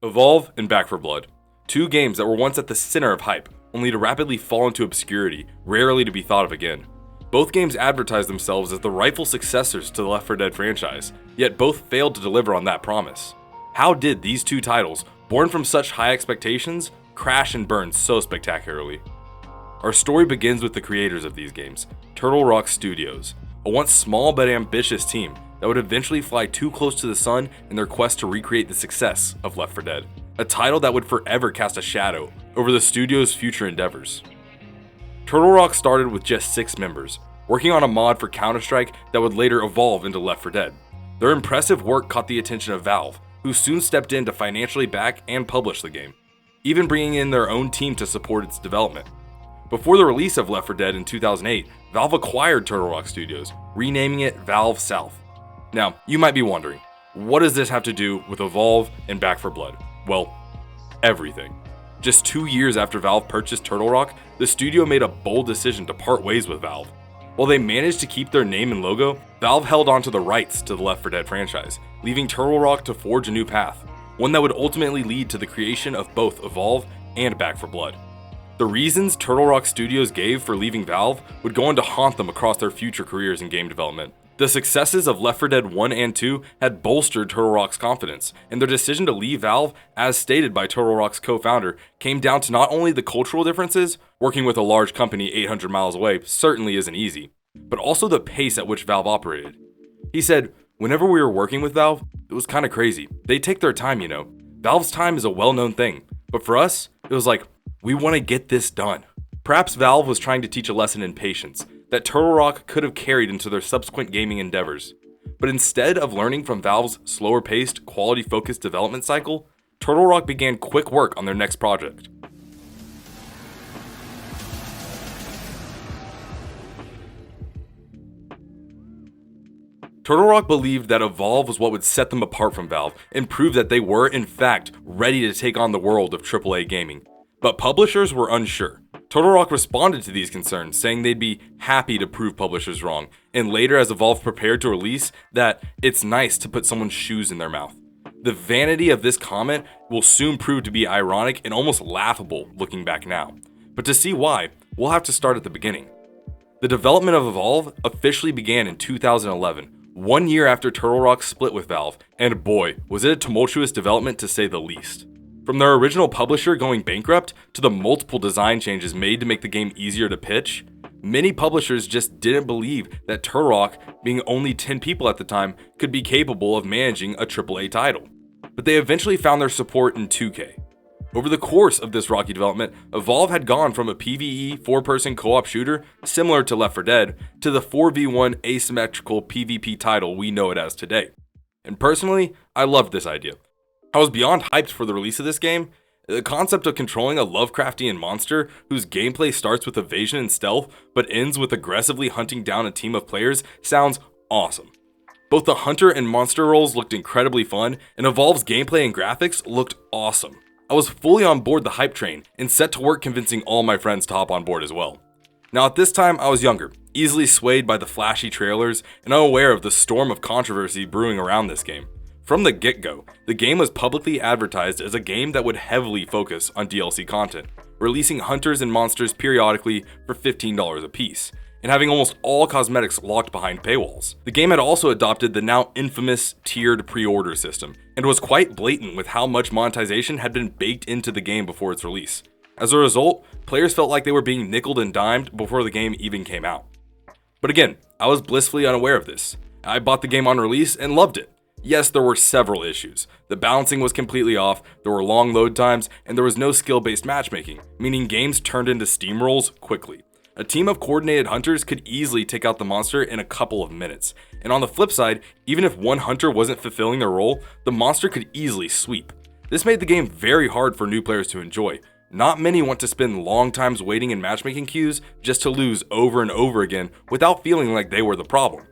Evolve and Back 4 Blood. Two games that were once at the center of hype, only to rapidly fall into obscurity, rarely to be thought of again. Both games advertised themselves as the rightful successors to the Left 4 Dead franchise, yet both failed to deliver on that promise. How did these two titles, born from such high expectations, crash and burn so spectacularly? Our story begins with the creators of these games, Turtle Rock Studios, a once small but ambitious team that would eventually fly too close to the sun in their quest to recreate the success of Left 4 Dead, a title that would forever cast a shadow over the studio's future endeavors. Turtle Rock started with just 6 members, working on a mod for Counter-Strike that would later evolve into Left 4 Dead. Their impressive work caught the attention of Valve, who soon stepped in to financially back and publish the game, even bringing in their own team to support its development. Before the release of Left 4 Dead in 2008, Valve acquired Turtle Rock Studios, renaming it Valve South. Now, you might be wondering, what does this have to do with Evolve and Back 4 Blood? Well, everything. Just 2 years after Valve purchased Turtle Rock, the studio made a bold decision to part ways with Valve. While they managed to keep their name and logo, Valve held onto the rights to the Left 4 Dead franchise, leaving Turtle Rock to forge a new path, one that would ultimately lead to the creation of both Evolve and Back 4 Blood. The reasons Turtle Rock Studios gave for leaving Valve would go on to haunt them across their future careers in game development. The successes of Left 4 Dead 1 and 2 had bolstered Turtle Rock's confidence, and their decision to leave Valve, as stated by Turtle Rock's co-founder, came down to not only the cultural differences, working with a large company 800 miles away certainly isn't easy, but also the pace at which Valve operated. He said, "Whenever we were working with Valve, it was kind of crazy. They take their time, you know. Valve's time is a well-known thing, but for us, it was like, we want to get this done." Perhaps Valve was trying to teach a lesson in patience that Turtle Rock could have carried into their subsequent gaming endeavors. But instead of learning from Valve's slower-paced, quality-focused development cycle, Turtle Rock began quick work on their next project. Turtle Rock believed that Evolve was what would set them apart from Valve and prove that they were, in fact, ready to take on the world of AAA gaming. But publishers were unsure. Turtle Rock responded to these concerns, saying they'd be happy to prove publishers wrong, and later as Evolve prepared to release, that it's nice to put someone's shoes in their mouth. The vanity of this comment will soon prove to be ironic and almost laughable looking back now. But to see why, we'll have to start at the beginning. The development of Evolve officially began in 2011, 1 year after Turtle Rock split with Valve, and boy, was it a tumultuous development to say the least. From their original publisher going bankrupt to the multiple design changes made to make the game easier to pitch, many publishers just didn't believe that Turtle Rock, being only 10 people at the time, could be capable of managing a AAA title. But they eventually found their support in 2K. Over the course of this rocky development, Evolve had gone from a PvE 4-person co-op shooter similar to Left 4 Dead to the 4v1 asymmetrical PvP title we know it as today. And personally, I loved this idea. I was beyond hyped for the release of this game. The concept of controlling a Lovecraftian monster whose gameplay starts with evasion and stealth but ends with aggressively hunting down a team of players sounds awesome. Both the hunter and monster roles looked incredibly fun, and Evolve's gameplay and graphics looked awesome. I was fully on board the hype train and set to work convincing all my friends to hop on board as well. Now at this time I was younger, easily swayed by the flashy trailers and unaware of the storm of controversy brewing around this game. From the get-go, the game was publicly advertised as a game that would heavily focus on DLC content, releasing hunters and monsters periodically for $15 a piece, and having almost all cosmetics locked behind paywalls. The game had also adopted the now infamous tiered pre-order system, and was quite blatant with how much monetization had been baked into the game before its release. As a result, players felt like they were being nickeled and dimed before the game even came out. But again, I was blissfully unaware of this. I bought the game on release and loved it. Yes, there were several issues. The balancing was completely off, there were long load times, and there was no skill-based matchmaking, meaning games turned into steamrolls quickly. A team of coordinated hunters could easily take out the monster in a couple of minutes. And on the flip side, even if one hunter wasn't fulfilling their role, the monster could easily sweep. This made the game very hard for new players to enjoy. Not many want to spend long times waiting in matchmaking queues just to lose over and over again without feeling like they were the problem.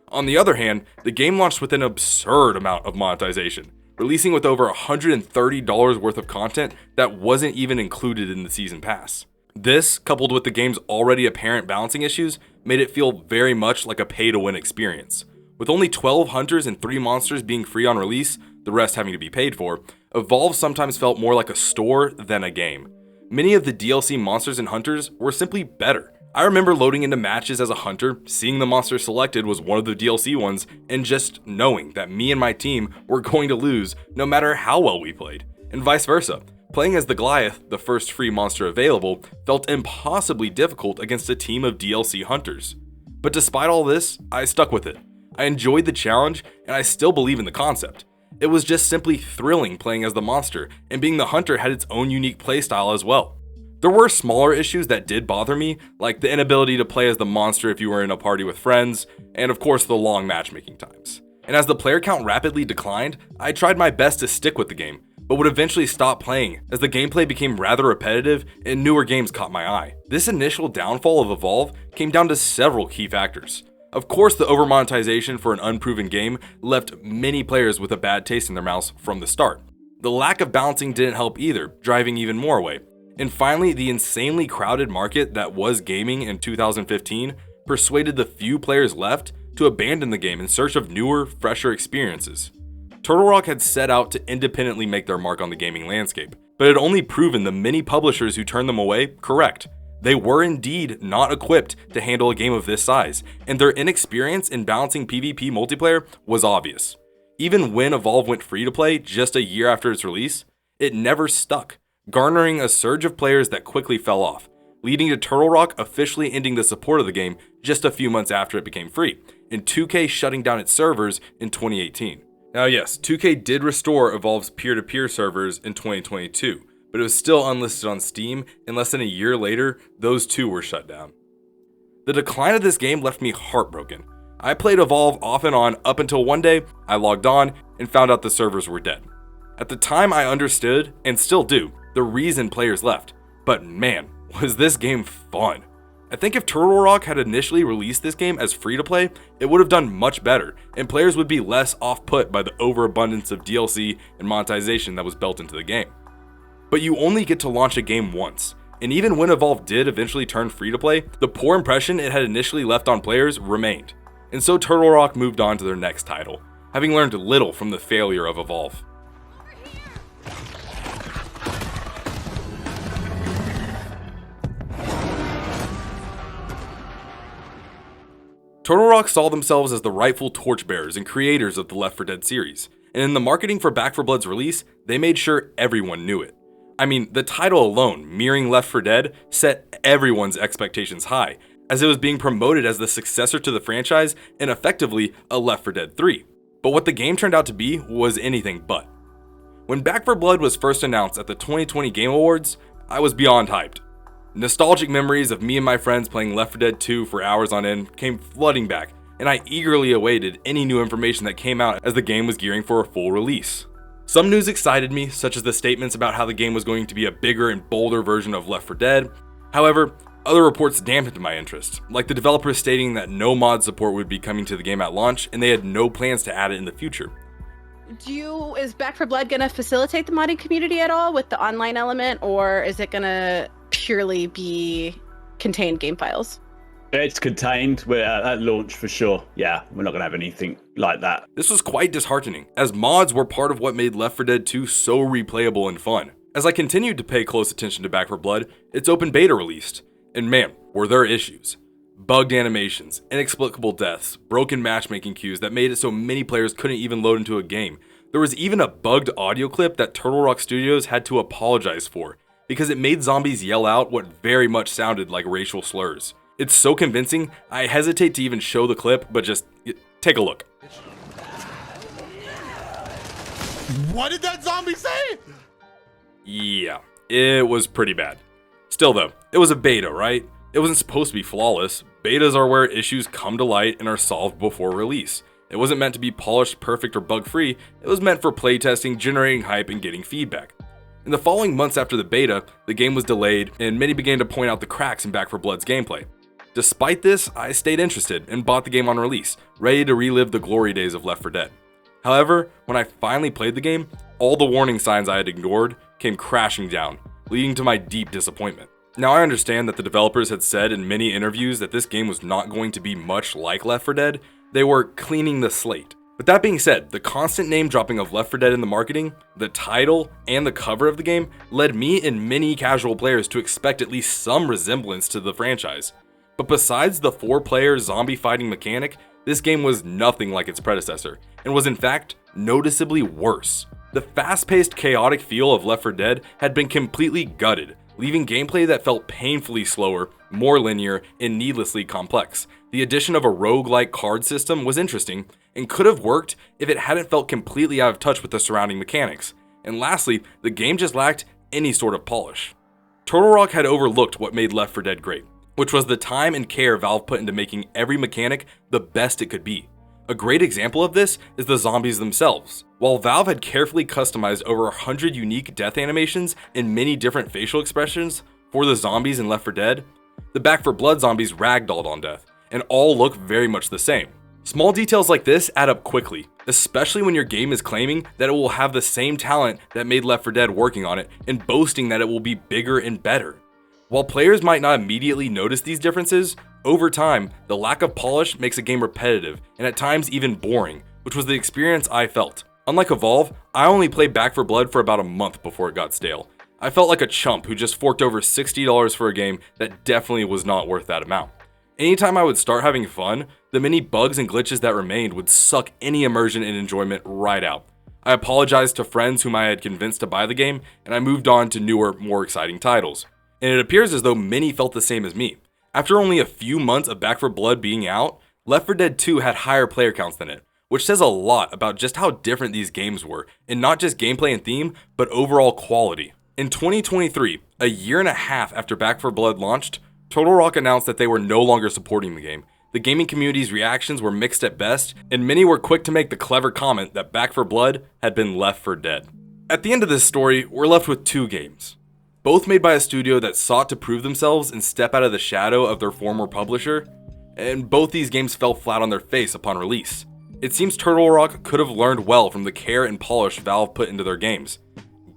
On the other hand, the game launched with an absurd amount of monetization, releasing with over $130 worth of content that wasn't even included in the season pass. This, coupled with the game's already apparent balancing issues, made it feel very much like a pay-to-win experience. With only 12 hunters and 3 monsters being free on release, the rest having to be paid for, Evolve sometimes felt more like a store than a game. Many of the DLC monsters and hunters were simply better. I remember loading into matches as a hunter, seeing the monster selected was one of the DLC ones, and just knowing that me and my team were going to lose no matter how well we played, and vice versa. Playing as the Goliath, the first free monster available, felt impossibly difficult against a team of DLC hunters. But despite all this, I stuck with it. I enjoyed the challenge, and I still believe in the concept. It was just simply thrilling playing as the monster, and being the hunter had its own unique playstyle as well. There were smaller issues that did bother me, like the inability to play as the monster if you were in a party with friends, and of course the long matchmaking times. And as the player count rapidly declined, I tried my best to stick with the game, but would eventually stop playing as the gameplay became rather repetitive and newer games caught my eye. This initial downfall of Evolve came down to several key factors. Of course, the over-monetization for an unproven game left many players with a bad taste in their mouths from the start. The lack of balancing didn't help either, driving even more away. And finally, the insanely crowded market that was gaming in 2015 persuaded the few players left to abandon the game in search of newer, fresher experiences. Turtle Rock had set out to independently make their mark on the gaming landscape, but had only proven the many publishers who turned them away correct. They were indeed not equipped to handle a game of this size, and their inexperience in balancing PvP multiplayer was obvious. Even when Evolve went free to play just a year after its release, it never stuck, garnering a surge of players that quickly fell off, leading to Turtle Rock officially ending the support of the game just a few months after it became free, and 2K shutting down its servers in 2018. Now yes, 2K did restore Evolve's peer-to-peer servers in 2022, but it was still unlisted on Steam, and less than a year later, those too were shut down. The decline of this game left me heartbroken. I played Evolve off and on up until one day I logged on and found out the servers were dead. At the time I understood, and still do, the reason players left, but man, was this game fun. I think if Turtle Rock had initially released this game as free to play, it would have done much better, and players would be less off-put by the overabundance of DLC and monetization that was built into the game. But you only get to launch a game once, and even when Evolve did eventually turn free to play, the poor impression it had initially left on players remained. And so Turtle Rock moved on to their next title, having learned little from the failure of Evolve. Turtle Rock saw themselves as the rightful torchbearers and creators of the Left 4 Dead series, and in the marketing for Back 4 Blood's release, they made sure everyone knew it. I mean, the title alone, mirroring Left 4 Dead, set everyone's expectations high, as it was being promoted as the successor to the franchise and effectively a Left 4 Dead 3. But what the game turned out to be was anything but. When Back 4 Blood was first announced at the 2020 Game Awards, I was beyond hyped. Nostalgic memories of me and my friends playing Left 4 Dead 2 for hours on end came flooding back, and I eagerly awaited any new information that came out as the game was gearing for a full release. Some news excited me, such as the statements about how the game was going to be a bigger and bolder version of Left 4 Dead. However, other reports dampened my interest, like the developers stating that no mod support would be coming to the game at launch, and they had no plans to add it in the future. Is Back 4 Blood gonna facilitate the modding community at all with the online element, or is it gonna purely be contained game files? It's contained. We're at launch for sure. Yeah, we're not gonna have anything like that. This was quite disheartening, as mods were part of what made Left 4 Dead 2 so replayable and fun. As I continued to pay close attention to Back 4 Blood, its open beta released, and man, were there issues. Bugged animations, inexplicable deaths, broken matchmaking queues that made it so many players couldn't even load into a game. There was even a bugged audio clip that Turtle Rock Studios had to apologize for, because it made zombies yell out what very much sounded like racial slurs. It's so convincing, I hesitate to even show the clip, but just take a look. What did that zombie say? Yeah, it was pretty bad. Still though, it was a beta, right? It wasn't supposed to be flawless. Betas are where issues come to light and are solved before release. It wasn't meant to be polished, perfect, or bug-free. It was meant for playtesting, generating hype, and getting feedback. In the following months after the beta, the game was delayed, and many began to point out the cracks in Back 4 Blood's gameplay. Despite this, I stayed interested and bought the game on release, ready to relive the glory days of Left 4 Dead. However, when I finally played the game, all the warning signs I had ignored came crashing down, leading to my deep disappointment. Now I understand that the developers had said in many interviews that this game was not going to be much like Left 4 Dead. They were cleaning the slate. But that being said, the constant name dropping of Left 4 Dead in the marketing, the title, and the cover of the game led me and many casual players to expect at least some resemblance to the franchise. But besides the 4-player zombie fighting mechanic, this game was nothing like its predecessor, and was in fact noticeably worse. The fast-paced, chaotic feel of Left 4 Dead had been completely gutted, leaving gameplay that felt painfully slower, more linear, and needlessly complex. The addition of a roguelike card system was interesting, and could have worked if it hadn't felt completely out of touch with the surrounding mechanics. And lastly, the game just lacked any sort of polish. Turtle Rock had overlooked what made Left 4 Dead great, which was the time and care Valve put into making every mechanic the best it could be. A great example of this is the zombies themselves. While Valve had carefully customized over 100 unique death animations and many different facial expressions for the zombies in Left 4 Dead, the Back 4 Blood zombies ragdolled on death, and all look very much the same. Small details like this add up quickly, especially when your game is claiming that it will have the same talent that made Left 4 Dead working on it and boasting that it will be bigger and better. While players might not immediately notice these differences, over time, the lack of polish makes a game repetitive and at times even boring, which was the experience I felt. Unlike Evolve, I only played Back 4 Blood for about a month before it got stale. I felt like a chump who just forked over $60 for a game that definitely was not worth that amount. Anytime I would start having fun, the many bugs and glitches that remained would suck any immersion and enjoyment right out. I apologized to friends whom I had convinced to buy the game, and I moved on to newer, more exciting titles. And it appears as though many felt the same as me. After only a few months of Back 4 Blood being out, Left 4 Dead 2 had higher player counts than it, which says a lot about just how different these games were, and not just gameplay and theme, but overall quality. In 2023, a year and a half after Back 4 Blood launched, Turtle Rock announced that they were no longer supporting the game. The gaming community's reactions were mixed at best, and many were quick to make the clever comment that Back 4 Blood had been Left 4 Dead. At the end of this story, we're left with two games, both made by a studio that sought to prove themselves and step out of the shadow of their former publisher, and both these games fell flat on their face upon release. It seems Turtle Rock could have learned well from the care and polish Valve put into their games.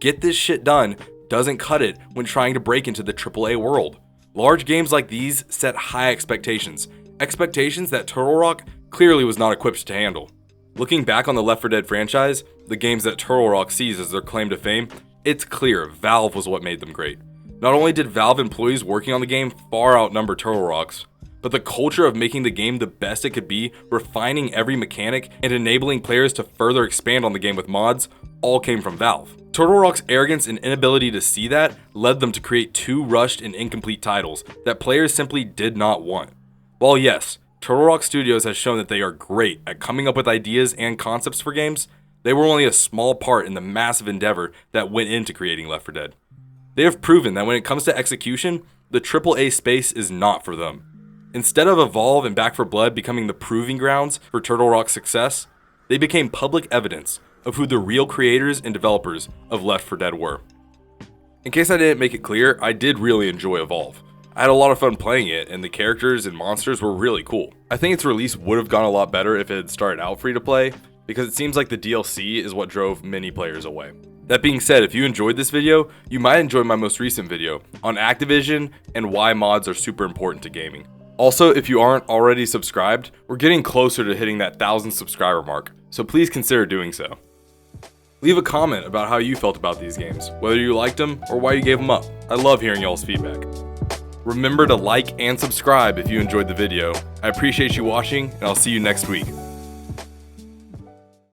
Get this shit done doesn't cut it when trying to break into the AAA world. Large games like these set high expectations that Turtle Rock clearly was not equipped to handle. Looking back on the Left 4 Dead franchise, the games that Turtle Rock sees as their claim to fame, it's clear Valve was what made them great. Not only did Valve employees working on the game far outnumber Turtle Rock's, but the culture of making the game the best it could be, refining every mechanic, and enabling players to further expand on the game with mods, all came from Valve. Turtle Rock's arrogance and inability to see that led them to create two rushed and incomplete titles that players simply did not want. While yes, Turtle Rock Studios has shown that they are great at coming up with ideas and concepts for games, they were only a small part in the massive endeavor that went into creating Left 4 Dead. They have proven that when it comes to execution, the AAA space is not for them. Instead of Evolve and Back 4 Blood becoming the proving grounds for Turtle Rock's success, they became public evidence of who the real creators and developers of Left 4 Dead were. In case I didn't make it clear, I did really enjoy Evolve. I had a lot of fun playing it, and the characters and monsters were really cool. I think its release would have gone a lot better if it had started out free to play, because it seems like the DLC is what drove many players away. That being said, if you enjoyed this video, you might enjoy my most recent video on Activision and why mods are super important to gaming. Also, if you aren't already subscribed, we're getting closer to hitting that 1,000 subscriber mark, so please consider doing so. Leave a comment about how you felt about these games, whether you liked them or why you gave them up. I love hearing y'all's feedback. Remember to like and subscribe if you enjoyed the video. I appreciate you watching, and I'll see you next week.